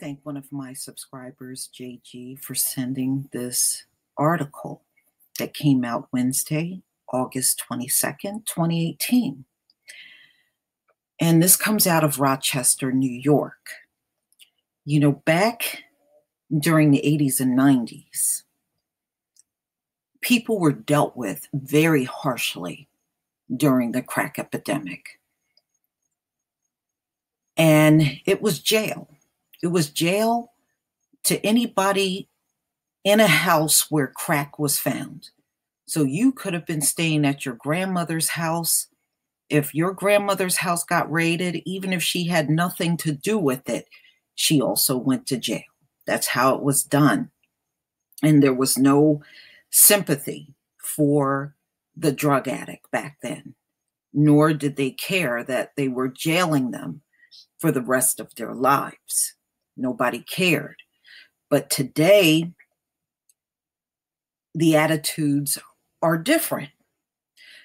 thank one of my subscribers, JG, for sending this article that came out Wednesday, August 22nd, 2018. And this comes out of Rochester, New York. You know, back during the 80s and 90s, people were dealt with very harshly during the crack epidemic. And it was jail. It was jail to anybody in a house where crack was found. So you could have been staying at your grandmother's house. If your grandmother's house got raided, even if she had nothing to do with it, she also went to jail. That's how it was done. And there was no sympathy for the drug addict back then, nor did they care that they were jailing them for the rest of their lives. Nobody cared. But today, the attitudes are different.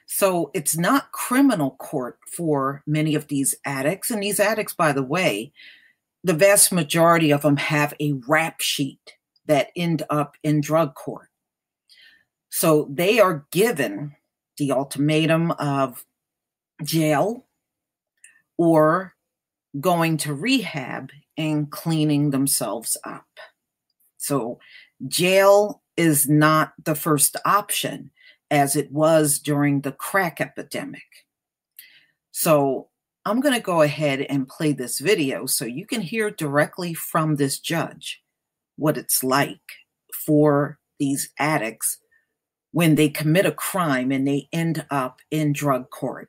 So it's not criminal court for many of these addicts. And these addicts, by the way, the vast majority of them have a rap sheet that end up in drug court. So they are given the ultimatum of jail or going to rehab and cleaning themselves up. So jail is not the first option as it was during the crack epidemic. So I'm going to go ahead and play this video so you can hear directly from this judge what it's like for these addicts when they commit a crime and they end up in drug court.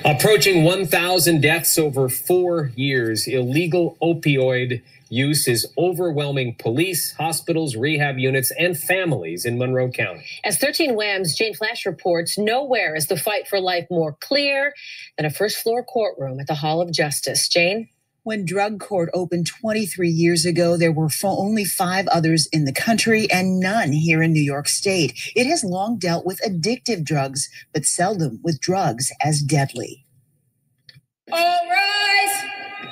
Approaching 1,000 deaths over 4 years, illegal opioid use is overwhelming police, hospitals, rehab units, and families in Monroe County. As 13 Wham's Jane Flash reports, nowhere is the fight for life more clear than a first-floor courtroom at the Hall of Justice. Jane? When drug court opened 23 years ago, there were only 5 others in the country and none here in New York State. It has long dealt with addictive drugs, but seldom with drugs as deadly. All rise.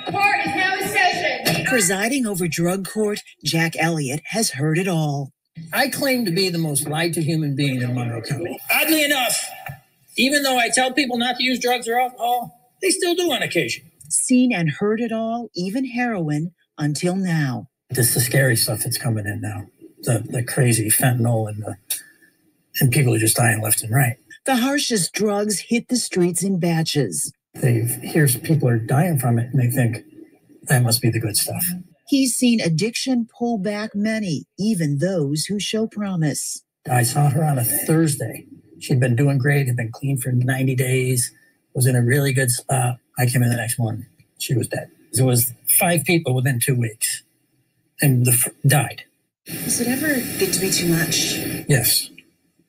Court is now in session. Presiding over drug court, Jack Elliott has heard it all. I claim to be the most lied to human being in Monroe County. Oddly enough, even though I tell people not to use drugs or alcohol, they still do on occasion. Seen and heard it all, even heroin, until now. This is the scary stuff that's coming in now. The crazy fentanyl and people are just dying left and right. The harshest drugs hit the streets in batches. They hear people are dying from it and they think that must be the good stuff. He's seen addiction pull back many, even those who show promise. I saw her on a Thursday. She'd been doing great, had been clean for 90 days, was in a really good spot. I came in the next morning. She was dead. There was 5 people within 2 weeks and died. Does it ever get to be too much? Yes.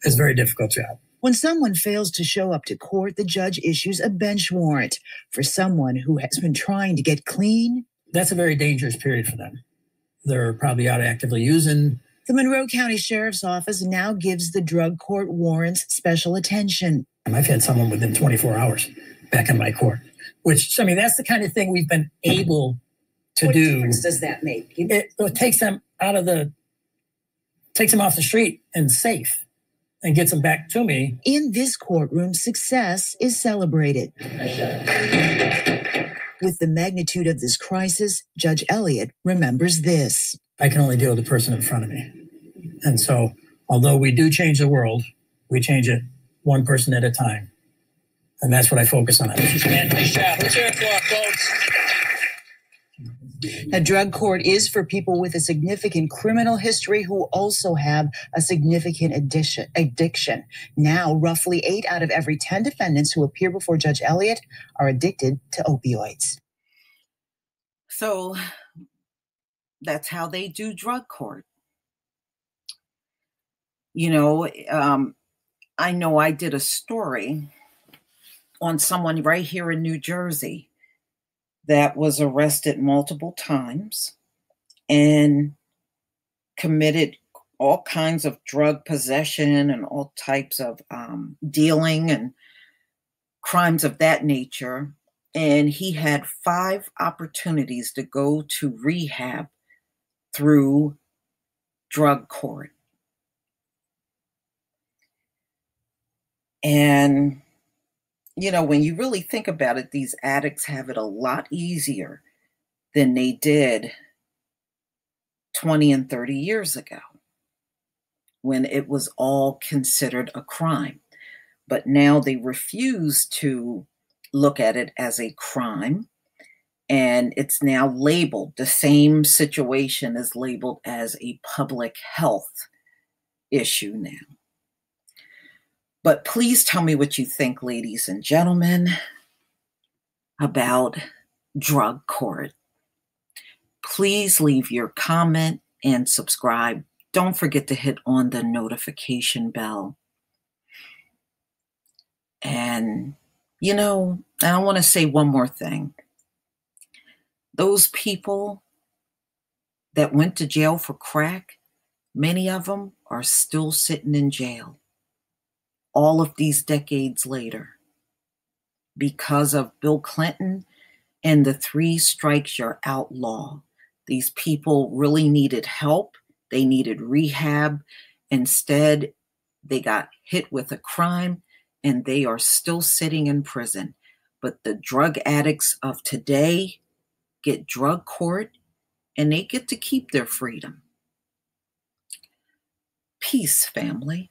It's a very difficult job. When someone fails to show up to court, the judge issues a bench warrant for someone who has been trying to get clean. That's a very dangerous period for them. They're probably out actively using. The Monroe County Sheriff's Office now gives the drug court warrants special attention. I've had someone within 24 hours back in my court, which, I mean, that's the kind of thing we've been able to do. What difference does that make? It takes them takes them off the street and safe and gets them back to me. In this courtroom, success is celebrated. With the magnitude of this crisis, Judge Elliott remembers this. I can only deal with the person in front of me. And so, although we do change the world, we change it one person at a time. And that's what I focus on. Nice job. Let's hear it for folks. A drug court is for people with a significant criminal history who also have a significant addiction. Now, roughly 8 out of every 10 defendants who appear before Judge Elliott are addicted to opioids. So that's how they do drug court. You know I did a story on someone right here in New Jersey that was arrested multiple times and committed all kinds of drug possession and all types of dealing and crimes of that nature and he had 5 opportunities to go to rehab through drug court. And, you know, when you really think about it, these addicts have it a lot easier than they did 20 and 30 years ago, when it was all considered a crime. But now they refuse to look at it as a crime, and it's now labeled, the same situation is labeled as a public health issue now. But please tell me what you think, ladies and gentlemen, about drug court. Please leave your comment and subscribe. Don't forget to hit on the notification bell. And, you know, I want to say one more thing. Those people that went to jail for crack, many of them are still sitting in jail all of these decades later because of Bill Clinton and the 3 strikes you're outlaw. These people really needed help. They needed rehab. Instead, they got hit with a crime and they are still sitting in prison. But the drug addicts of today get drug court and they get to keep their freedom. Peace, family.